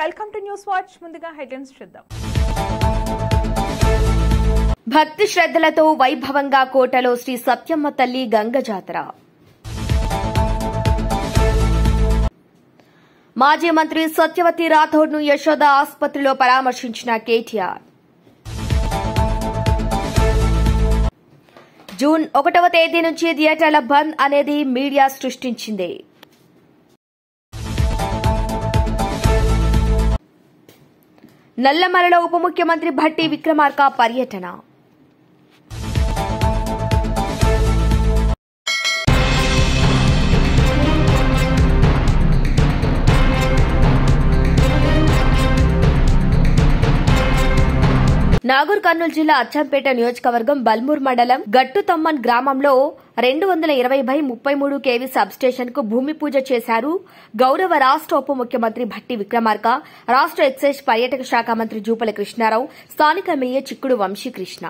Welcome to news watch. ముందుగా headlines చూద్దాం. భక్తి శ్రద్ధలతో వైభవంగా కోటలో శ్రీ సత్యమ్మ తల్లి గంగ జాతర. మాజీ మంత్రి సత్యవతి రాథోడ్ ను యశోద ఆసుపత్రిలో పరామర్శించిన కేటీఆర్. జూన్ 1వ తేదీ నుంచి థియేటర్ల బంద్ అనేది మీడియా సృష్టించింది. నల్లమలలో ఉప ముఖ్యమంత్రి భట్టి విక్రమార్క పర్యటన. నాగూర్ కర్నూలు జిల్లా అచ్చంపేట నియోజకవర్గం బల్మూర్ మండలం గట్టుతమ్మన్ గ్రామంలో 220/33 kV సబ్స్టేషన్ కు భూమి పూజ చేశారు గౌరవ రాష్ట ఉప ముఖ్యమంత్రి భట్టి విక్రమార్క, రాష్ట ఎక్సైజ్ పర్యాటక శాఖ మంత్రి జూపల్లి కృష్ణారావు, స్థానిక మేయర్ చిక్కుడు వంశీకృష్ణ.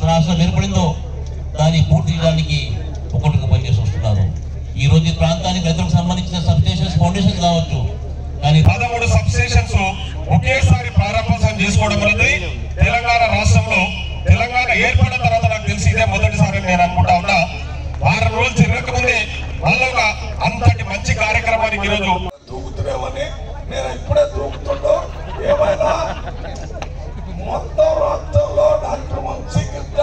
రాష్ట్రం ఏర్పడిందో దాన్ని పూర్తి చేయడానికి ఒక్కొక్కటిగా పనిచేసి వస్తున్నారు. ఈ రోజు ఈ ప్రాంతానికి రైతులకు సంబంధించిన సబ్స్టేషన్స్ ఫౌండేషన్ కావచ్చు, కానీ 13 సబ్స్టేషన్స్ ఒకేసారి ప్రారంభోత్సవం చేసుకోవడం అనేది తెలంగాణ రాష్ట్రంలో తెలంగాణ ఏర్పడిన తర్వాత నాకు తెలిసి ఇదే మొదటిసారి నేను అనుకుంటా ఉన్నా. 6 రోజులు తిరగకముందే మళ్ళీ అంతటి మంచి కార్యక్రమానికి ఈరోజు దూకుతున్నామని నేను ఇప్పుడే దూకుతుండో ఏమైనా మొత్తం రాష్ట్రంలో డాక్టర్ వంశీకృష్ణ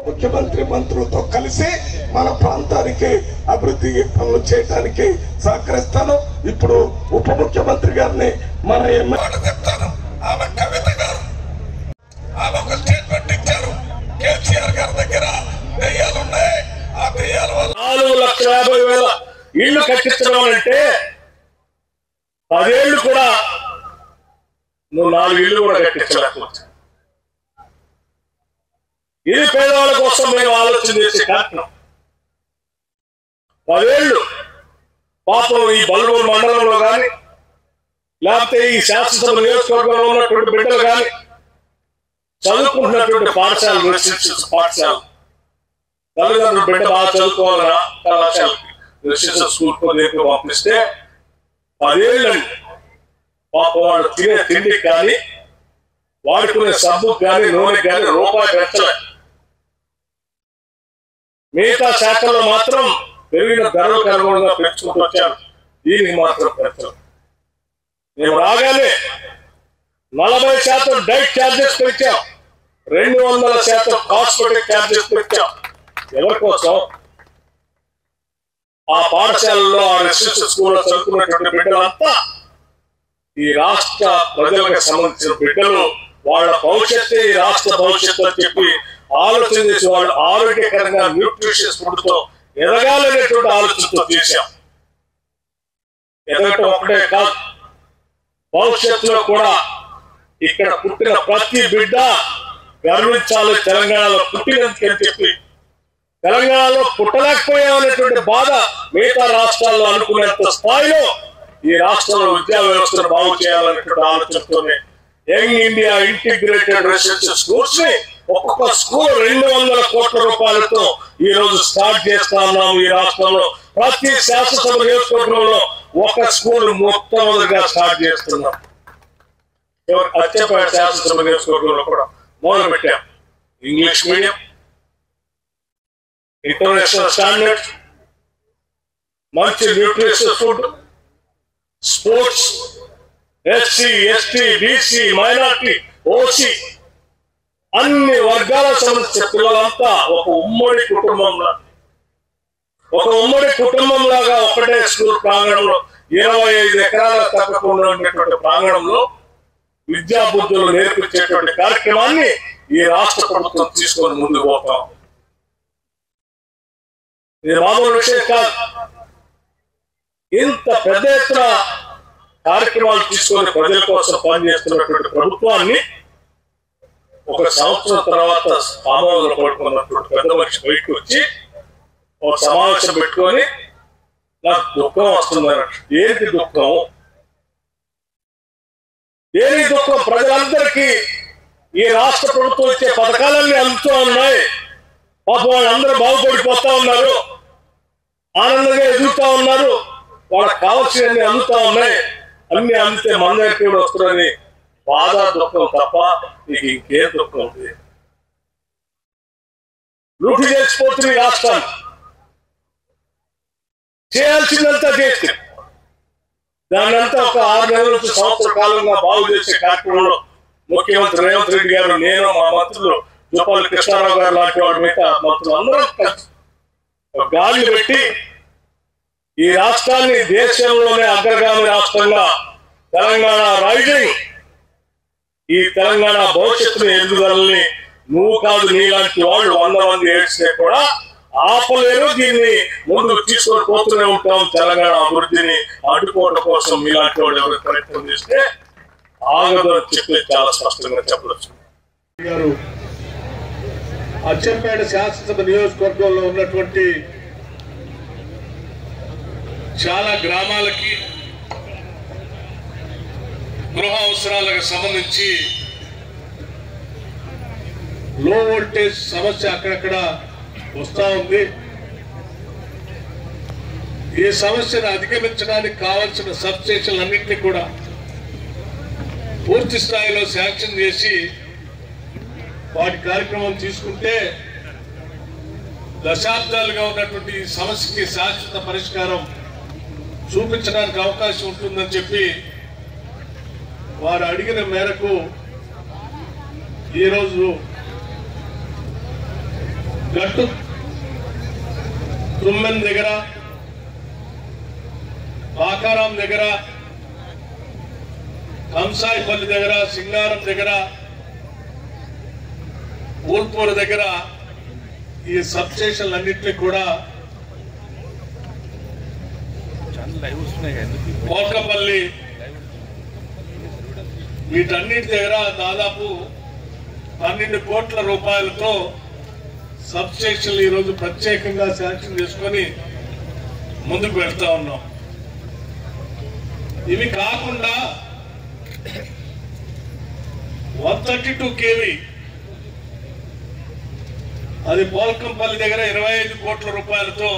ముఖ్యమంత్రి మంత్రులతో కలిసి మన ప్రాంతానికి అభివృద్ధి పనులు చేయడానికి సహకరిస్తాను. ఇప్పుడు ఉప ముఖ్యమంత్రి గారిని మన ఎమ్మెల్యే చెప్తాను. ఆమె కవిత గారు ఆమె ఒక స్టేట్మెంట్ ఇచ్చారు. కేసీఆర్ గారి దగ్గర దెయ్యాలు ఉన్నాయి, ఆ దెయ్యాల వల్ల 4,50,000 ఇళ్లు కట్టించడం అంటే 10 ఏళ్లు కూడా నువ్వు 4 ఇళ్లు కూడా కట్టించలేకపోవచ్చు. ఇది పేదవాళ్ళ కోసం మేము ఆలోచన చేసే కార్యక్రమం. 10 ఏళ్లు పాపం ఈ బల్మూరు మండలంలో కానీ లేకపోతే ఈ శాసనసభ నియోజకవర్గంలో ఉన్నటువంటి బిడ్డలు కానీ చదువుకుంటున్నటువంటి పాఠశాలలు, రెసిడెన్షియల్ పాఠశాలలు, తల్లిదండ్రులు బిడ్డ బాగా చదువుకోవాలన్నా కళాశాలకి రెసిడెన్షియల్ స్కూల్ పంపిస్తే 10 ఏళ్ళండి పాపం వాళ్ళు తినే తిండికి కానీ వాడుకునే సబ్బుకి కానీ నూనెకి కానీ రూపాయి పెంచలే. మిగతా శాఖల్లో మాత్రం పెరిగిన ధరలకు అనుగుణంగా పెంచుకుంటూ వచ్చారు, దీనికి మాత్రం పెంచలేదు. మేము రాగానే 40% డైట్ ఛార్జెస్ పెంచాం, 200% కాస్మెటిక్ ఛార్జెస్ పెంచాం. ఎవరి కోసం? ఆ పాఠశాలలో ఆ రెసిడెన్షియల్ స్కూల్లో చదువుకున్నటువంటి బిడ్డలంతా ఈ రాష్ట్ర ప్రజలకు సంబంధించిన బిడ్డలు, వాళ్ళ భవిష్యత్తు ఈ రాష్ట్ర భవిష్యత్తు అని చెప్పి ఆలోచన చేసి వాళ్ళు ఆరోగ్యకరంగా న్యూట్రిషియస్ ఫుడ్ తో ఎదగాలనేటువంటి ఆలోచనతో చేశాం. ఎదగటం ఒకటే కాదు, భవిష్యత్తులో కూడా ఇక్కడ పుట్టిన ప్రతి బిడ్డ గర్వించాలి తెలంగాణలో పుట్టినందుకని చెప్పి. తెలంగాణలో పుట్టలేకపోయామనేటువంటి బాధ మిగతా రాష్ట్రాల్లో అనుకునేంత స్థాయిలో ఈ రాష్ట్రంలో విద్యా వ్యవస్థను బాగు చేయాలనేటువంటి ఆలోచనతోనే young India integrated residential schools ని ఒక్కొక్క స్కూల్ 200 కోట్ల రూపాయలతో ఈ రోజు స్టార్ట్ చేస్తా ఉన్నాము. ఈ రాష్ట్రంలో ప్రతి శాసనసభ నియోజకవర్గంలో ఒక స్కూల్ మొట్టమొదటిగా స్టార్ట్ చేస్తున్నాం. అచ్చంపేట శాసనసభ నియోజకవర్గంలో కూడా మొదలు పెట్టాం. ఇంగ్లీష్ మీడియం, ఇంటర్నేషనల్ స్టాండర్డ్, మంచి nutritious food, sports, SC, ST, BC, minority, OC అన్ని వర్గాల సంబంధించిన పిల్లలంతా ఒక ఉమ్మడి కుటుంబంలాగా ఒకటే స్కూల్ ప్రాంగణంలో 25 ఎకరాల తప్పకుండా ఉండేటువంటి ప్రాంగణంలో విద్యాబుద్ధులు నేర్పించేటువంటి కార్యక్రమాన్ని ఈ రాష్ట్ర ప్రభుత్వం తీసుకొని ముందుకు పోతాం. ఇది మామూలు విషయం కాదు. ఇంత పెద్ద ఎత్తున కార్యక్రమాలు తీసుకొని ప్రజల కోసం పనిచేస్తున్నటువంటి ప్రభుత్వాన్ని ఒక సంవత్సరం తర్వాత ఆమోదం పడుకున్నటువంటి పెద్ద మనిషి బయటకు వచ్చి ఒక సమావేశం పెట్టుకొని నాకు దుఃఖం వస్తుందని. ఏంటి దుఃఖం? దేని దుఃఖం? ప్రజలందరికీ ఈ రాష్ట్ర ప్రభుత్వం ఇచ్చే పథకాలన్నీ అందుతూ ఉన్నాయి. పాపం వాళ్ళందరూ బాగుపడిపోతా ఉన్నారు, ఆనందంగా ఎదుగుతా ఉన్నారు, వాళ్ళకి కావాల్సినవి అందుతా ఉన్నాయి. అన్ని అందితే మన దగ్గరికి కూడా వస్తున్నారని బాధ, దుఃఖం తప్ప నీకు ఇంకేం దుఃఖం ఉంది? లూటి చేసిపోతుంది రాష్ట్రాన్ని. చేయాల్సిందంతా చేస్తే దాన్నంతా ఒక 6 నెలల నుంచి సంవత్సర కాలంగా బాగు చేసే కార్యక్రమంలో ముఖ్యమంత్రి రేవంత్ రెడ్డి గారు, నేను, మా మంత్రులు జూపల్లి కృష్ణారావు గారు లాంటి వాడి మీద మంత్రులు అందరం కలిసి గాలి పెట్టి ఈ రాష్ట్రాన్ని దేశంలోనే అగ్రగామి రాష్ట్రంగా తెలంగాణ రైజింగ్, ఈ తెలంగాణ భవిష్యత్తుని ఎదుగుదలని నువ్వు కాదు నీలాంటి వాళ్ళు 100 మంది ఏడ్చినా కూడా ఆపలేరు. దీన్ని ముందుకు తీసుకొని పోతూనే ఉంటాం. తెలంగాణ అభివృద్ధిని అడ్డుకోవడం కోసం మీలాంటి వాళ్ళు ఎవరు ప్రయత్నం చేస్తే ఆగదు అని చెప్పి చాలా స్పష్టంగా చెప్పవచ్చు. అచ్చంపేట శాసనసభ నియోజకవర్గంలో ఉన్నటువంటి చాలా గ్రామాలకి గృహ అవసరాలకు సంబంధించి లో వోల్టేజ్ సమస్య అక్కడక్కడ వస్తా ఉంది. ఈ సమస్యను అధిగమించడానికి కావాల్సిన సబ్స్టేషన్లన్నింటినీ కూడా పూర్తి స్థాయిలో శాంక్షన్ చేసి వాటి కార్యక్రమం తీసుకుంటే దశాబ్దాలుగా ఉన్నటువంటి ఈ సమస్యకి శాశ్వత పరిష్కారం చూపించడానికి అవకాశం ఉంటుందని చెప్పి వారు అడిగిన మేరకు ఈరోజు గట్టు తుమ్మెన్ దగ్గర, బాకారాం దగ్గర, కంసాయిపల్లి దగ్గర, సింగారం దగ్గర, ఊల్పూర్ దగ్గర ఈ సబ్స్టేషన్లన్నింటినీ కూడా కోల్కపల్లి వీటన్నిటి దగ్గర దాదాపు 12 కోట్ల రూపాయలతో సబ్స్టేషన్లు ఈరోజు ప్రత్యేకంగా శాంక్షన్ చేసుకొని ముందుకు వెళ్తా ఉన్నాం. ఇవి కాకుండా 132 kV అది పోల్కంపల్లి దగ్గర 25 కోట్ల రూపాయలతో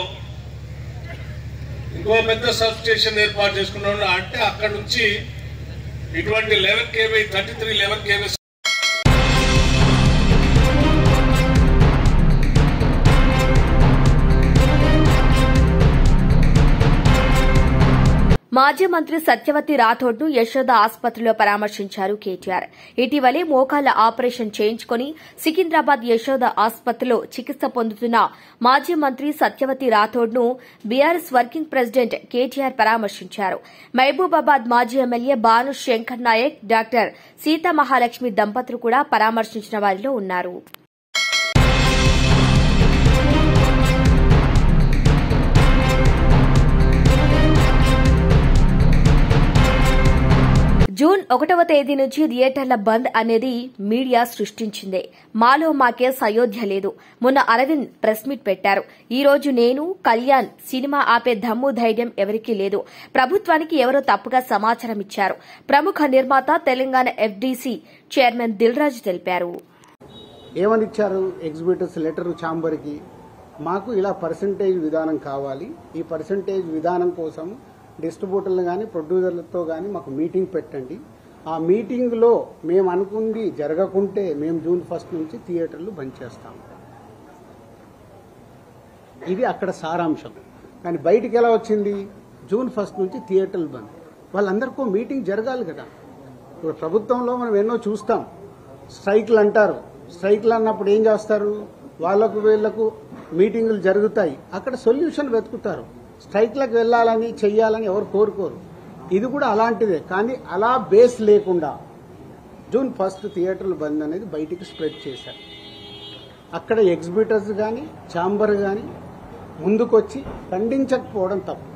ఇంకో పెద్ద సబ్ స్టేషన్ ఏర్పాటు చేసుకున్నాం. అంటే అక్కడ నుంచి ఇటువంటి 11 kV 33 11 kV మాజీ మంత్రి సత్యవతి రాథోడ్ను యశోద ఆసుపత్రిలో పరామర్శించారు కేటీఆర్. ఇటీవలే మోకాళ్ల ఆపరేషన్ చేయించుకుని సికింద్రాబాద్ యశోద ఆసుపత్రిలో చికిత్స పొందుతున్న మాజీ మంత్రి సత్యవతి రాథోడ్ను బీఆర్ఎస్ వర్కింగ్ ప్రెసిడెంట్ కేటీఆర్ పరామర్శించారు. మహబూబాబాద్ మాజీ ఎమ్మెల్యే బాను శంకర్ నాయక్, డాక్టర్ సీతామహాలక్ష్మి దంపతులు కూడా పరామర్శించిన వారిలో ఉన్నారు. జూన్ 1వ తేదీ నుంచి థియేటర్ల బంద్ అనేది మీడియా సృష్టించిందే. మాలో మాకే అయోధ్య లేదు. మొన్న అరవింద్ ప్రెస్ మీట్ పెట్టారు. ఈ రోజు నేను, కళ్యాణ్ సినిమా ఆపే దమ్ము ధైర్యం ఎవరికీ లేదు. ప్రభుత్వానికి ఎవరో తప్పుగా సమాచారం ఇచ్చారు. ప్రముఖ నిర్మాత తెలంగాణ ఎఫ్డీసీ చైర్మన్ దిల్ రాజు తెలిపారు. ఏమని ఇచ్చారు? ఎగ్జిబిటర్స్ లెటర్ ఛాంబర్కి మాకు ఇలా పర్సంటేజ్ విధానం కావాలి. ఈ పర్సంటేజ్ విధానం కోసం డిస్ట్రిబ్యూటర్లు కానీ ప్రొడ్యూసర్లతో కానీ మాకు మీటింగ్ పెట్టండి. ఆ మీటింగ్లో మేము అనుకుంది జరగకుంటే మేము జూన్ 1 నుంచి థియేటర్లు బంద్ చేస్తాం. ఇది అక్కడ సారాంశం. కానీ బయటికి ఎలా వచ్చింది? జూన్ 1 నుంచి థియేటర్లు బంద్. వాళ్ళందరికీ మీటింగ్ జరగాలి కదా. ఇప్పుడు ప్రభుత్వంలో మనం ఎన్నో చూస్తాం, స్ట్రైక్లు అంటారు. స్ట్రైక్లు అన్నప్పుడు ఏం చేస్తారు? వాళ్ళకు వీళ్లకు మీటింగులు జరుగుతాయి, అక్కడ సొల్యూషన్ వెతుకుతారు. స్ట్రైక్లకు వెళ్ళాలని చెయ్యాలని ఎవరు కోరుకోరు. ఇది కూడా అలాంటిదే. కానీ అలా బేస్ లేకుండా జూన్ 1 థియేటర్లు బంద్ అనేది బయటికి స్ప్రెడ్ చేశారు. అక్కడ ఎగ్జిబిటర్స్ కానీ ఛాంబర్ కానీ ముందుకొచ్చి ఖండించకపోవడం తప్పు.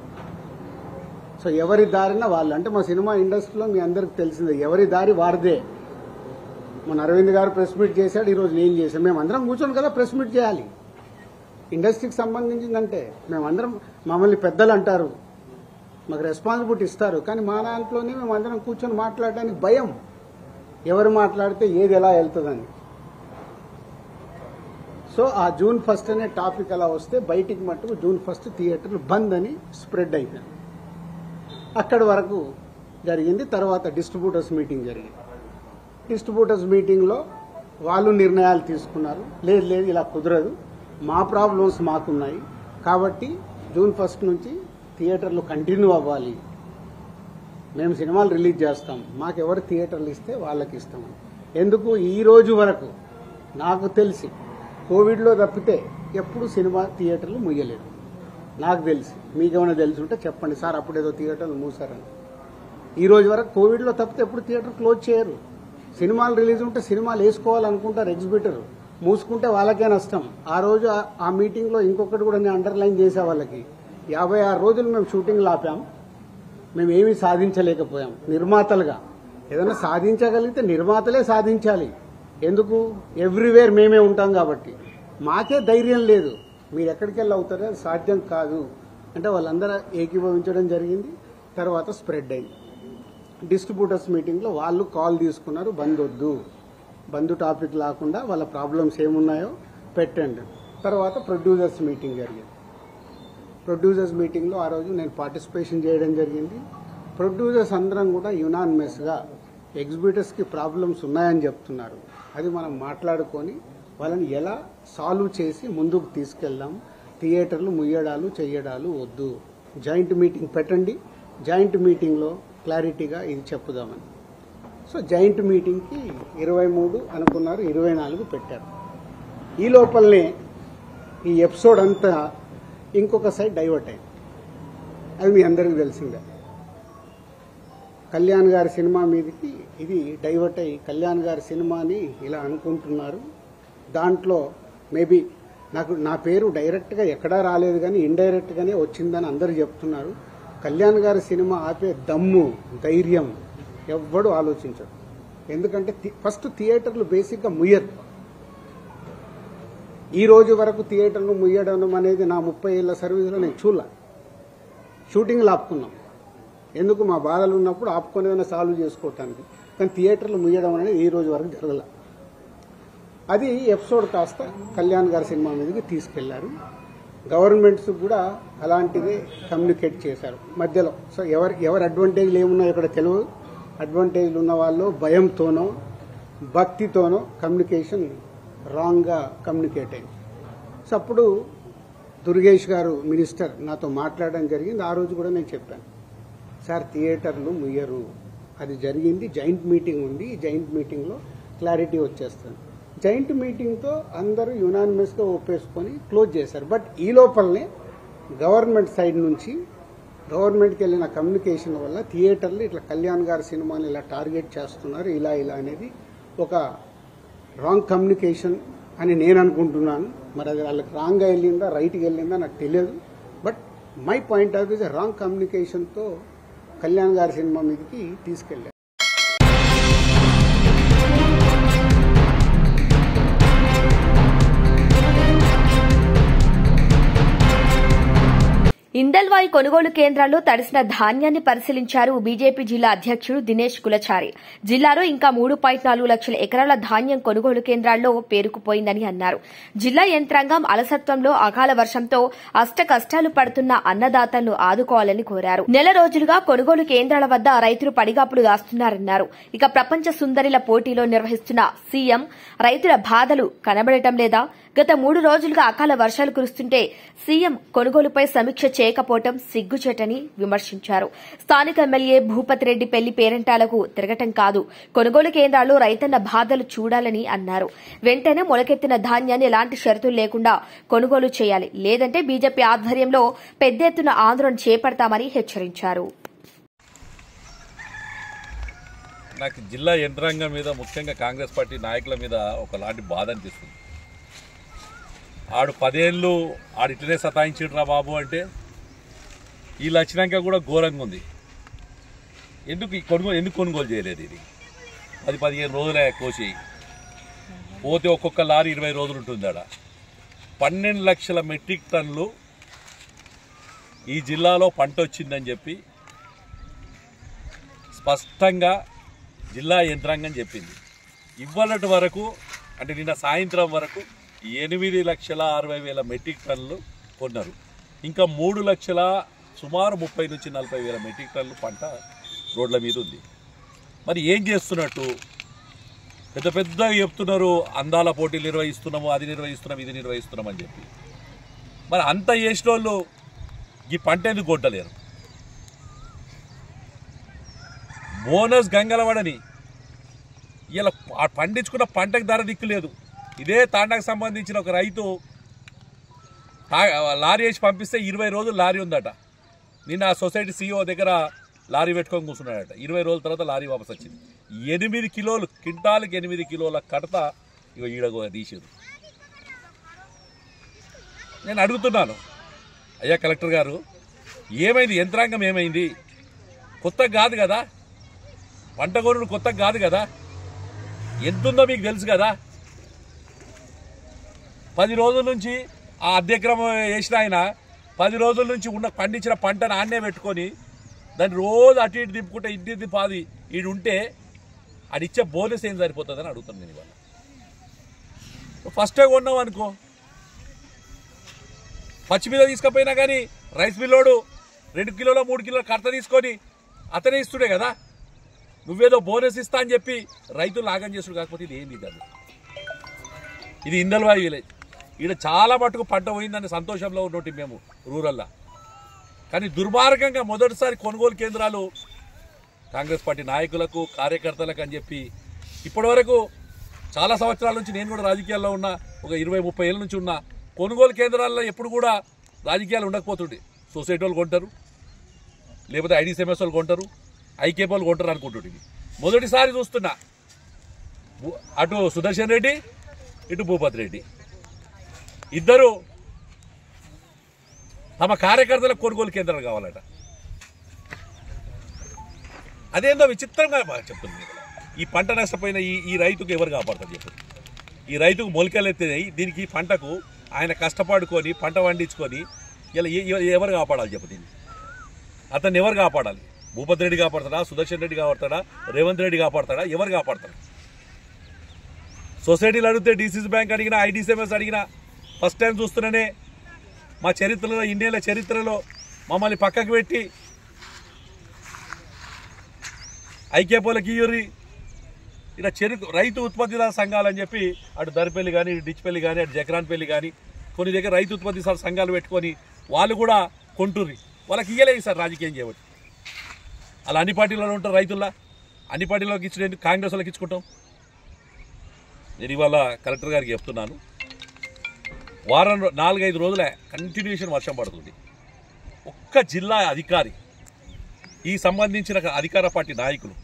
సో ఎవరి దారిన వాళ్ళు, అంటే మా సినిమా ఇండస్ట్రీలో మీ అందరికి తెలిసిందే, ఎవరి దారి వారిదే. మన అరవింద్ గారు ప్రెస్ మీట్ చేశాడు, ఈరోజు నేను చేశాను. మేమందరం కూర్చొని కదా ప్రెస్ మీట్ చేయాలి. ఇండస్ట్రీకి సంబంధించిందంటే మేమందరం, మమ్మల్ని పెద్దలు అంటారు, మాకు రెస్పాన్సిబిలిటీ ఇస్తారు. కానీ మా దాంట్లోనే మేమందరం కూర్చొని మాట్లాడడానికి భయం, ఎవరు మాట్లాడితే ఏది ఎలా వెళ్తుందని. సో ఆ జూన్ 1 అనే టాపిక్ అలా వస్తే బయటికి మట్టుకు జూన్ 1 థియేటర్లు బంద్ అని స్ప్రెడ్ అయిపోయింది. అక్కడి వరకు జరిగింది. తర్వాత డిస్ట్రిబ్యూటర్స్ మీటింగ్ జరిగింది. డిస్ట్రిబ్యూటర్స్ మీటింగ్లో వాళ్ళు నిర్ణయాలు తీసుకున్నారు. లేదు లేదు ఇలా కుదరదు, మా ప్రాబ్లమ్స్ మాకున్నాయి కాబట్టి జూన్ 1 నుంచి థియేటర్లు కంటిన్యూ అవ్వాలి, మేము సినిమాలు రిలీజ్ చేస్తాం, మాకెవరు థియేటర్లు ఇస్తే వాళ్ళకి ఇస్తాం. ఎందుకు ఈ రోజు వరకు నాకు తెలిసి కోవిడ్లో తప్పితే ఎప్పుడు సినిమా థియేటర్లు ముయ్యలేదు నాకు తెలిసి. మీకేమైనా తెలిసి ఉంటే చెప్పండి సార్, అప్పుడేదో థియేటర్లు మూసారని. ఈ రోజు వరకు కోవిడ్లో తప్పితే ఎప్పుడు థియేటర్ క్లోజ్ చేయరు. సినిమాలు రిలీజ్ ఉంటే సినిమాలు వేసుకోవాలనుకుంటారు ఎగ్జిబిటర్, మూసుకుంటే వాళ్ళకే నష్టం. ఆ రోజు ఆ మీటింగ్లో ఇంకొకటి కూడా నేను అండర్లైన్ చేసే వాళ్ళకి, 56 రోజులు మేము షూటింగ్లు ఆపాం, మేము ఏమీ సాధించలేకపోయాం. నిర్మాతలుగా ఏదైనా సాధించగలిగితే నిర్మాతలే సాధించాలి. ఎందుకు? ఎవ్రీవేర్ మేమే ఉంటాం కాబట్టి. మాకే ధైర్యం లేదు, మీరు ఎక్కడికి వెళ్ళి అవుతారో అది సాధ్యం కాదు అంటే వాళ్ళందరూ ఏకీభవించడం జరిగింది. తర్వాత స్ప్రెడ్ అయింది. డిస్ట్రిబ్యూటర్స్ మీటింగ్లో వాళ్ళు కాల్ తీసుకున్నారు, బంద్ వద్దు, బంద్ టాపిక్ లేకుండా వాళ్ళ ప్రాబ్లమ్స్ ఏమున్నాయో పెట్టండి. తర్వాత ప్రొడ్యూసర్స్ మీటింగ్ జరిగింది. ప్రొడ్యూసర్స్ మీటింగ్లో ఆ రోజు నేను పార్టిసిపేషన్ చేయడం జరిగింది. ప్రొడ్యూసర్స్ అందరం కూడా యునానిమస్గా ఎగ్జిబిటర్స్కి ప్రాబ్లమ్స్ ఉన్నాయని చెప్తున్నారు. అది మనం మాట్లాడుకొని వాళ్ళని ఎలా సాల్వ్ చేసి ముందుకు తీసుకెళ్దాం. థియేటర్లు ముయ్యడాలు చెయ్యడాలు వద్దు, జాయింట్ మీటింగ్ పెట్టండి, జాయింట్ మీటింగ్లో క్లారిటీగా ఇది చెప్పుదామని. సో జాయింట్ మీటింగ్కి 23 అనుకున్నారు, 24 పెట్టారు. ఈ లోపలనే ఈ ఎపిసోడ్ అంతా ఇంకొక సైడ్ డైవర్ట్ అయింది. అది మీ అందరికీ తెలిసిందే. కళ్యాణ్ గారి సినిమా మీదకి ఇది డైవర్ట్ అయ్యి కళ్యాణ్ గారి సినిమాని ఇలా అనుకుంటున్నారు. దాంట్లో మేబీ నా పేరు డైరెక్ట్గా ఎక్కడా రాలేదు కానీ ఇండైరెక్ట్గానే వచ్చిందని అందరూ చెప్తున్నారు. కళ్యాణ్ గారి సినిమా ఆపే దమ్ము ధైర్యం ఎవ్వడు ఆలోచించడు. ఎందుకంటే ఫస్ట్ థియేటర్లు బేసిక్గా ముయ్యరు. ఈ రోజు వరకు థియేటర్లు ముయ్యడం అనేది నా 30 ఏళ్ల సర్వీస్లో నేను చూడలే. షూటింగ్లు ఆపుకున్నాం, ఎందుకు మా బాధలు ఉన్నప్పుడు ఆపుకొని ఏదైనా సాల్వ్ చేసుకోవటానికి. కానీ థియేటర్లు ముయ్యడం అనేది ఈ రోజు వరకు జరగల. అది ఎపిసోడ్ కాస్త కళ్యాణ్ గారి సినిమా మీదకి తీసుకెళ్లారు. గవర్నమెంట్స్ కూడా అలాంటిదే కమ్యూనికేట్ చేశారు మధ్యలో. సో ఎవరి అడ్వాంటేజ్లు ఏమున్నాయో ఇక్కడ తెలియదు. అడ్వాంటేజ్లు ఉన్న వాళ్ళు భయంతోనో భక్తితోనో కమ్యూనికేషన్ రాంగ్గా కమ్యూనికేట్ అయింది. సో అప్పుడు దుర్గేష్ గారు మినిస్టర్ నాతో మాట్లాడడం జరిగింది. ఆ రోజు కూడా నేను చెప్పాను, సార్ థియేటర్లు ముయ్యరు, అది జరిగింది, జాయింట్ మీటింగ్ ఉంది, ఈ జాయింట్ మీటింగ్లో క్లారిటీ వచ్చేస్తుంది. జాయింట్ మీటింగ్తో అందరూ యునానిమస్గా ఒప్పేసుకొని క్లోజ్ చేశారు. బట్ ఈ లోపలనే గవర్నమెంట్ సైడ్ నుంచి గవర్నమెంట్కి వెళ్ళిన కమ్యూనికేషన్ వల్ల థియేటర్లు ఇట్లా కళ్యాణ్ గారి సినిమాని ఇలా టార్గెట్ చేస్తున్నారు, ఇలా అనేది ఒక రాంగ్ కమ్యూనికేషన్ అని నేను అనుకుంటున్నాను. మరి అది వాళ్ళకి రాంగ్గా వెళ్ళిందా రైట్గా వెళ్ళిందా నాకు తెలియదు. But my point of view wrong కమ్యూనికేషన్తో కళ్యాణ్ గారి సినిమా మీదకి తీసుకెళ్లారు. ఇందల్వాయి కొనుగోలు కేంద్రాల్లో తడిసిన ధాన్యాన్ని పరిశీలించారు బీజేపీ జిల్లా అధ్యక్షుడు దినేష్ కులచారి. జిల్లాలో ఇంకా 3.4 లక్షల ఎకరాల ధాన్యం కొనుగోలు కేంద్రాల్లో పేరుకుపోయిందని అన్నారు. జిల్లా యంత్రాంగం అలసత్వంలో అకాల వర్షంతో అష్టకష్టాలు పడుతున్న అన్నదాతలను ఆదుకోవాలని కోరారు. నెల రోజులుగా కొనుగోలు కేంద్రాల వద్ద రైతులు పడిగాపులు దాస్తున్నారన్నారు. ఇక ప్రపంచ సుందరిల పోటీలో నిర్వహిస్తున్న సీఎం రైతుల బాధలు కనబడటం లేదా? గత 3 రోజులుగా అకాల వర్షాలు కురుస్తుంటే సీఎం కొనుగోలుపై సమీక్ష చేయకపోవడం సిగ్గుచేటని విమర్శించారు. స్థానిక ఎమ్మెల్యే భూపతి రెడ్డి పెళ్లి పేరెంటాలకు తిరగటం కాదు, కొనుగోలు కేంద్రాల్లో రైతన్న బాధలు చూడాలని అన్నారు. వెంటనే మొలకెత్తిన ధాన్యాన్ని ఎలాంటి షరతులు లేకుండా కొనుగోలు చేయాలి, లేదంటే బీజేపీ ఆధ్వర్యంలో పెద్ద ఎత్తున ఆందోళన చేపడతామని హెచ్చరించారు. నాకు జిల్లా యంత్రాంగం మీద, ముఖ్యంగా కాంగ్రెస్ పార్టీ నాయకుల మీద ఒకలాంటి బాధ అనిపిస్తుంది. ఆడు 10 ఏళ్ళు ఇట్లనే సతాయించిడ్రా బాబు అంటే వీళ్ళు వచ్చినాక కూడా ఘోరంగా ఉంది. ఎందుకు కొనుగోలు చేయలేదు? ఇది 10-15 రోజులే కోసి పోతే ఒక్కొక్క లారీ 20 రోజులు ఉంటుంది. ఆడ 12 లక్షల మెట్రిక్ టన్నులు ఈ జిల్లాలో పంట వచ్చిందని చెప్పి స్పష్టంగా జిల్లా యంత్రాంగం చెప్పింది. ఇవ్వనటి వరకు అంటే నిన్న సాయంత్రం వరకు 8,60,60,000 మెట్రిక్ టన్నులు కొన్నారు. ఇంకా 3 లక్షల సుమారు 30 నుంచి 40 వేల మెట్రిక్ టన్నులు పంట రోడ్ల మీద ఉంది. మరి ఏం చేస్తున్నట్టు? పెద్ద పెద్దగా చెప్తున్నారు, అందాల పోటీలు నిర్వహిస్తున్నాము, అది నిర్వహిస్తున్నాం, ఇది నిర్వహిస్తున్నాం అని చెప్పి. మరి అంత చేసిన వాళ్ళు ఈ పంట ఎందుకు కొట్టలేరు? బోనస్ గంగలవాడని ఇలా పండించుకున్న పంటకు ధర దిక్కు లేదు. ఇదే తాండాకు సంబంధించిన ఒక రైతు లారీ వేసి పంపిస్తే 20 రోజులు లారీ ఉందట. నిన్న ఆ సొసైటీ సీఈఓ దగ్గర లారీ పెట్టుకొని కూర్చున్నాడట. 20 రోజుల తర్వాత లారీ వాపస్ వచ్చింది. 8 కిలోలు, క్వింటాల్కి 8 కిలోల కడత ఇక ఈడ తీసారు. నేను అడుగుతున్నాను, అయ్యా కలెక్టర్ గారు, ఏమైంది? యంత్రాంగం ఏమైంది? కొత్తగా కాదు కదా, పంట కొనుడు కొత్తగా కాదు కదా, ఎంతుందో మీకు తెలుసు కదా. 10 రోజుల నుంచి ఆ అధ్యక్రమం వేసిన ఆయన 10 రోజుల నుంచి పండించిన పంటను ఆన్నే పెట్టుకొని దాన్ని రోజు అటు ఇటు దింపుకుంటే ఇంటి పాది ఈడు ఉంటే అడిచ్చే బోనస్ ఏం సరిపోతుందని అడుగుతాను నేను. ఇవాళ ఫస్టే కొన్నావు అనుకో, పచ్చి మీద తీసుకపోయినా కానీ రైస్ మిల్లోడు 2 కిలోలో 3 కిలోల కర్త తీసుకొని అతనే ఇస్తుడే కదా. నువ్వేదో బోనస్ ఇస్తా అని చెప్పి రైతులు లాగం చేసుడు. కాకపోతే ఇది ఏంది? ఇది ఇందల్వాయి విలేజ్. ఈడ చాలా మటుకు పంట పోయిందని సంతోషంలో ఉన్నట్టు మేము రూరల్లా. కానీ దుర్మార్గంగా మొదటిసారి కొనుగోలు కేంద్రాలు కాంగ్రెస్ పార్టీ నాయకులకు, కార్యకర్తలకు అని చెప్పి ఇప్పటి వరకు చాలా సంవత్సరాల నుంచి నేను కూడా రాజకీయాల్లో ఉన్నా, ఒక 20-30 ఏళ్ళ నుంచి ఉన్నా. కొనుగోలు కేంద్రాల్లో ఎప్పుడు కూడా రాజకీయాలు ఉండకపోతుండే. సొసైటీ వాళ్ళు కొంటారు, లేకపోతే ఐడీసీఎంఎస్ వాళ్ళు కొంటారు, ఐకేపీ వాళ్ళు కొంటారు అనుకుంటుంది. మొదటిసారి చూస్తున్నా అటు సుదర్శన్ రెడ్డి, ఇటు భూపతి రెడ్డి ఇద్దరు తమ కార్యకర్తలకు కొనుగోలు కేంద్రాలు కావాలట. అదేందో విచిత్రంగా చెప్తుంది. ఈ పంట నష్టపోయిన ఈ రైతుకు ఎవరు కాపాడతారు చెప్పు? ఈ రైతుకు మొలకలెత్తినాయి. దీనికి పంటకు ఆయన కష్టపడుకొని పంట పండించుకొని ఇలా ఎవరు కాపాడాలి చెప్పు? దీన్ని అతన్ని ఎవరు కాపాడాలి? భూపతి రెడ్డి కాపాడతాడా? సుదర్శన్ రెడ్డి కాపాడతాడా? రేవంత్ రెడ్డి కాపాడతాడా? ఎవరు కాపాడతారు? సొసైటీలు అడిగితే డీసీసీ బ్యాంక్ అడిగినా, ఐడీసీఎంఎస్ అడిగినా ఫస్ట్ టైం చూస్తున్నానే మా చరిత్రలో, ఇండియాలో చరిత్రలో మమ్మల్ని పక్కకు పెట్టి ఐకేపీలకి ఇయ్యూరి ఇలా రైతు ఉత్పత్తిదార సంఘాలని చెప్పి అటు దరిపల్లి కానీ, ఇటు డిచ్పల్లి కానీ, అటు జక్రాన్పల్లి కానీ కొన్ని దగ్గర రైతు ఉత్పత్తిదార సంఘాలు పెట్టుకొని వాళ్ళు కూడా కొంటుర్రి. వాళ్ళకి ఇయ్యలేదు సార్ రాజకీయం చేయవచ్చు. అలా అన్ని పార్టీలలో ఉంటారు రైతుల్లా. అన్ని పార్టీలోకి ఇచ్చిన కాంగ్రెస్ వాళ్ళకి ఇచ్చుకుంటాం. నేను ఇవాళ కలెక్టర్ గారికి చెప్తున్నాను, 4-5 రోజులే కంటిన్యూషన్ వర్షం పడుతుంది. ఒక్క జిల్లా అధికారి, ఈ సంబంధించిన అధికార పార్టీ నాయకులు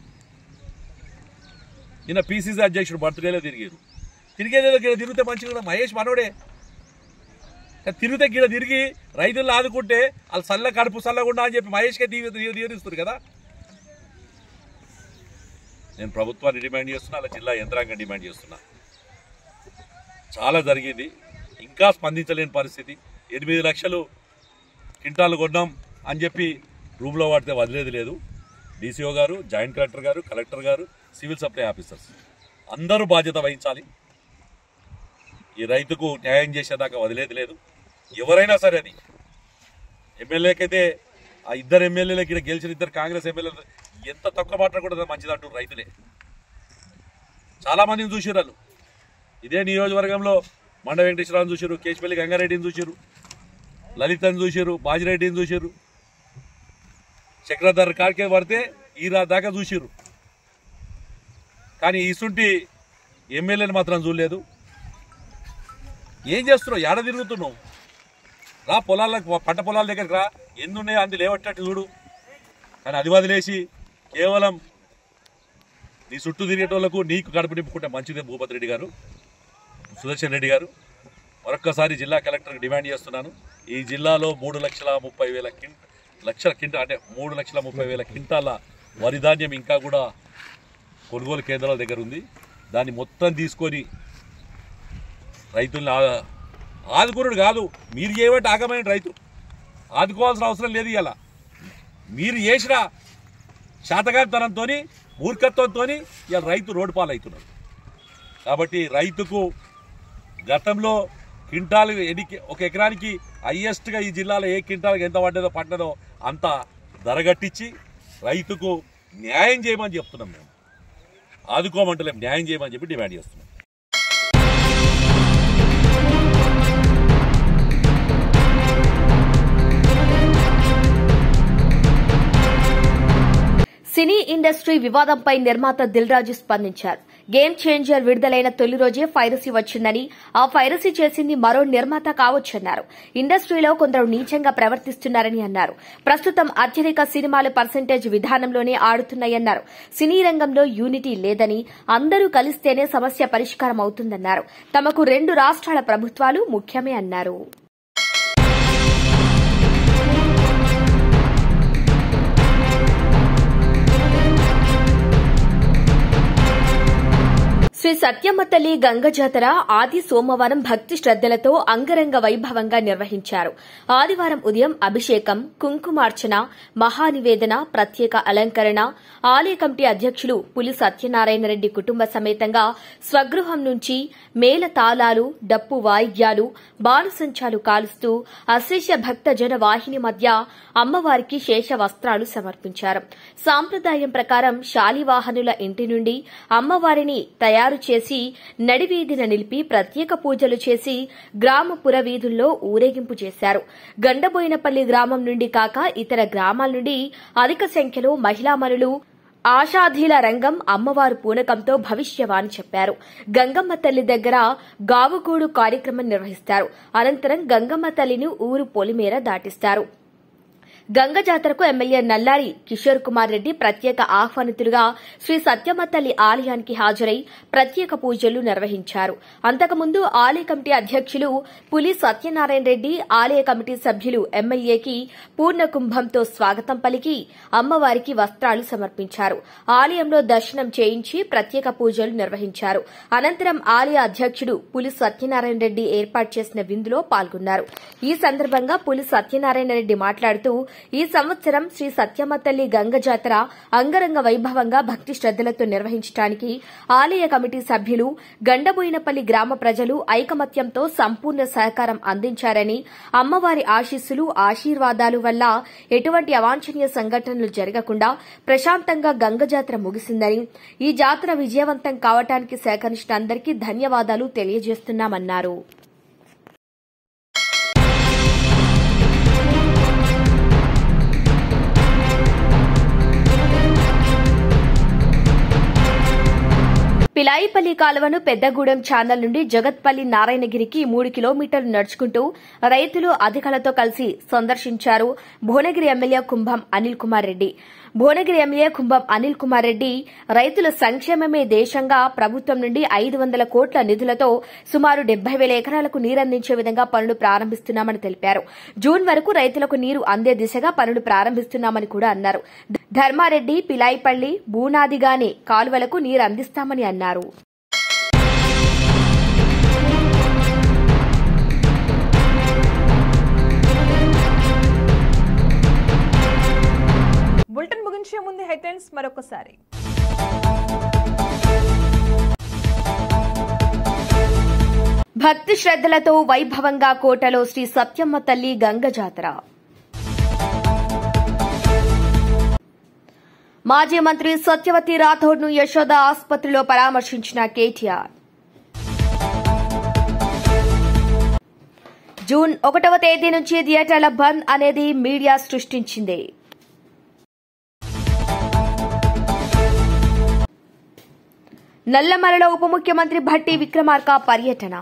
నిన్న పీసీసీ అధ్యక్షుడు బర్త్డేలో తిరిగేదేదో గిడ తిరిగితే మంచిగా. మహేష్ మనోడే తిరిగితే గిడ తిరిగి రైతులను ఆదుకుంటే వాళ్ళు కడుపు చల్లకుండా అని చెప్పి మహేష్కే దీవిస్తారు కదా. నేను ప్రభుత్వాన్ని డిమాండ్ చేస్తున్నా, అలా జిల్లా యంత్రాంగం డిమాండ్ చేస్తున్నా. చాలా జరిగింది, ఇంకా స్పందించలేని పరిస్థితి. 8 లక్షలు క్వింటాలు కొన్నాం అని చెప్పి రూమ్లో వాడితే వదిలేది లేదు. డీసీఓ గారు, జాయింట్ కలెక్టర్ గారు, కలెక్టర్ గారు, సివిల్ సప్లై ఆఫీసర్స్ అందరూ బాధ్యత వహించాలి. ఈ రైతుకు న్యాయం చేసేదాకా వదిలేది లేదు. ఎవరైనా సరే, అది ఎమ్మెల్యేకైతే ఆ ఇద్దరు ఎమ్మెల్యేలకి ఇక్కడ గెలిచిన ఇద్దరు కాంగ్రెస్ ఎమ్మెల్యేలు ఎంత తక్కువ మాట్లాడకూడదు మంచిది అంటారు రైతులే. చాలామందిని చూసిరు వాళ్ళు. ఇదే నియోజకవర్గంలో మండ వెంకటేశ్వరరావుని చూసిరు, కేశపల్లి గంగారెడ్డిని చూసిరు, లలితని చూసిరు, బాజిరెడ్డిని చూసిరు, చక్రధర్ కాడికే పడితే ఈ దాకా చూసిరు. కానీ ఇసుంటి ఎమ్మెల్యేని మాత్రం చూడలేదు. ఏం చేస్తున్నావు? ఏడ తిరుగుతున్నావు? రా పొలాలకు, పంట పొలాల దగ్గరికి రా, ఎన్నున్నాయో అంది లేవట్టట్టు చూడు. కానీ అది వదిలేసి కేవలం నీ చుట్టూ తిరిగేటోళ్లకు నీకు కడుపు నింపుకుంటే మంచిదే. భూపతి రెడ్డి గారు, సుదర్శన్ రెడ్డి గారు, మరొక్కసారి జిల్లా కలెక్టర్కి డిమాండ్ చేస్తున్నాను. ఈ జిల్లాలో 3,30,000 క్వింటాల వరి ధాన్యం ఇంకా కూడా కొనుగోలు కేంద్రాల దగ్గర ఉంది. దాన్ని మొత్తం తీసుకొని రైతుల్ని ఆదుకున్నాడు కాదు, మీరు చేయబట్టి ఆగమైన రైతు ఆదుకోవాల్సిన అవసరం లేదు. ఇలా మీరు చేసిన శాతగానితనంతో, మూర్ఖత్వంతో ఇలా రైతు రోడ్డు పాలవుతున్నారు. కాబట్టి రైతుకు గతంలో క్వింటాలు ఒక ఎకరానికి హైయెస్ట్గా ఈ జిల్లాలో ఏ క్వింటాల్కి ఎంత పడ్డదో అంత ధరగట్టించి రైతుకు న్యాయం చేయమని చెప్తున్నాం. మేము ఆదుకోమంటలేం, న్యాయం చేయమని చెప్పి డిమాండ్ చేస్తున్నాం. సినీ ఇండస్ట్రీ వివాదంపై నిర్మాత దిల్ రాజు స్పందించారు. గేమ్ చేంజర్ విడుదలైన తొలి రోజే పైరసీ వచ్చిందని, ఆ పైరసీ చేసింది మరో నిర్మాత కావచ్చన్నారు. ఇండస్ట్రీలో కొందరు నీచంగా ప్రవర్తిస్తున్నారని అన్నారు. ప్రస్తుతం అత్యధిక సినిమాలు పర్సెంటేజ్ విధానంలోనే ఆడుతున్నాయన్నారు. సినీ రంగంలో యూనిటీ లేదని, అందరూ కలిస్తేనే సమస్య పరిష్కారం అవుతుందన్నారు. తమకు 2 రాష్ట్రాల ప్రభుత్వాలు ముఖ్యమే అన్నారు. శ్రీ సత్యమ్మ తల్లి గంగ జాతర ఆది సోమవారం భక్తి శ్రద్దలతో అంగరంగ వైభవంగా నిర్వహించారు. ఆదివారం ఉదయం అభిషేకం, కుంకుమార్చన, మహానివేదన, ప్రత్యేక అలంకరణ. ఆలయ కమిటీ అధ్యక్షులు పులి సత్యనారాయణరెడ్డి కుటుంబ సమేతంగా స్వగృహం నుంచి మేళ తాళాలు, డప్పు వాయిద్యాలు, బాణసంచాలు కాలుస్తూ అశేష భక్త జన వాహిని మధ్య అమ్మవారికి శేష వస్త్రాలు సమర్పించారు. సాంప్రదాయం ప్రకారం శాలివాహనుల ఇంటి నుండి అమ్మవారిని తయారు చేసి నడివీధిన నిలిపి ప్రత్యేక పూజలు చేసి గ్రామ పురవీధుల్లో ఊరేగింపు చేశారు. గండబోయినపల్లి గ్రామం నుండి కాక ఇతర గ్రామాల నుండి అధిక సంఖ్యలో మహిళామణులు ఆషాఢీల రంగం అమ్మవారు పూనకంతో భవిష్యవాణి చెప్పారు. గంగమ్మ తల్లి దగ్గర గావుగూడు కార్యక్రమం నిర్వహిస్తారు. అనంతరం గంగమ్మ తల్లిని ఊరు పొలిమేర దాటిస్తారు. గంగ జాతరకు ఎమ్మెల్యే నల్లారి కిషోర్ కుమార్ రెడ్డి ప్రత్యేక ఆహ్వానితులుగా శ్రీ సత్యమ్మ తల్లి ఆలయానికి హాజరై ప్రత్యేక పూజలు నిర్వహించారు. అంతకుముందు ఆలయ కమిటీ అధ్యక్షులు పులి సత్యనారాయణ రెడ్డి, ఆలయ కమిటీ సభ్యులు ఎమ్మెల్యేకి పూర్ణ కుంభంతో స్వాగతం పలికి అమ్మవారికి వస్త్రాలు సమర్పించారు. ఆలయంలో దర్శనం చేయించి ప్రత్యేక పూజలు నిర్వహించారు. అనంతరం ఆలయ అధ్యక్షుడు పులి సత్యనారాయణ రెడ్డి ఏర్పాటు చేసిన విందులో పాల్గొన్నారు. ఈ సందర్భంగా పులి సత్యనారాయణ రెడ్డి మాట్లాడుతూ, ఈ సంవత్సరం శ్రీ సత్యమ్మ తల్లి గంగ జాతర అంగరంగ వైభవంగా భక్తి శ్రద్దలతో నిర్వహించడానికి ఆలయ కమిటీ సభ్యులు, గండబోయినపల్లి గ్రామ ప్రజలు ఐకమత్యంతో సంపూర్ణ సహకారం అందించారని, అమ్మవారి ఆశీస్సులు, ఆశీర్వాదాలు వల్ల ఎటువంటి అవాంఛనీయ సంఘటనలు జరగకుండా ప్రశాంతంగా గంగ జాతర ముగిసిందని, ఈ జాతర విజయవంతం కావడానికి సహకరించిన అందరికీ ధన్యవాదాలు తెలియజేస్తున్నామన్నారు. పిలాయిపల్లి కాలువను పెద్దగూడెం ఛానల్ నుండి జగత్పల్లి నారాయణగిరికి 3 కిలోమీటర్లు నడుచుకుంటూ రైతులు అధికారులతో కలిసి సందర్శించారు భువనగిరి ఎమ్మెల్యే కుంభం అనిల్ కుమార్ రెడ్డి. భువనగిరి ఎమ్మెల్యే కుంభం అనిల్ కుమార్ రెడ్డి రైతుల సంక్షేమమే దేశంగా ప్రభుత్వం నుండి 500 కోట్ల నిధులతో సుమారు 70,000 ఎకరాలకు నీరందించే విధంగా పనులు ప్రారంభిస్తున్నామని తెలిపారు. జూన్ వరకు రైతులకు నీరు అందే దిశగా పనులు ప్రారంభిస్తున్నామని కూడా అన్నారు. ధర్మారెడ్డి, పిలాయిపల్లి, బూనాదిగానే కాలువలకు నీరు అందిస్తామని అన్నారు. హెడ్లైన్స్ మరొకసారి. భక్తి శ్రద్దలతో వైభవంగా కోటలో శ్రీ సత్యమ్మ తల్లి గంగ జాతర. మాజీ మంత్రి సత్యవతి రాథోడ్ను యశోద ఆసుపత్రిలో పరామర్శించిన కేటీఆర్. జూన్ 1వ తేదీ నుంచి థియేటర్ల బంద్ అనేది మీడియా సృష్టించింది. నల్లమలలో ఉప ముఖ్యమంత్రి భట్టి విక్రమార్క పర్యటన.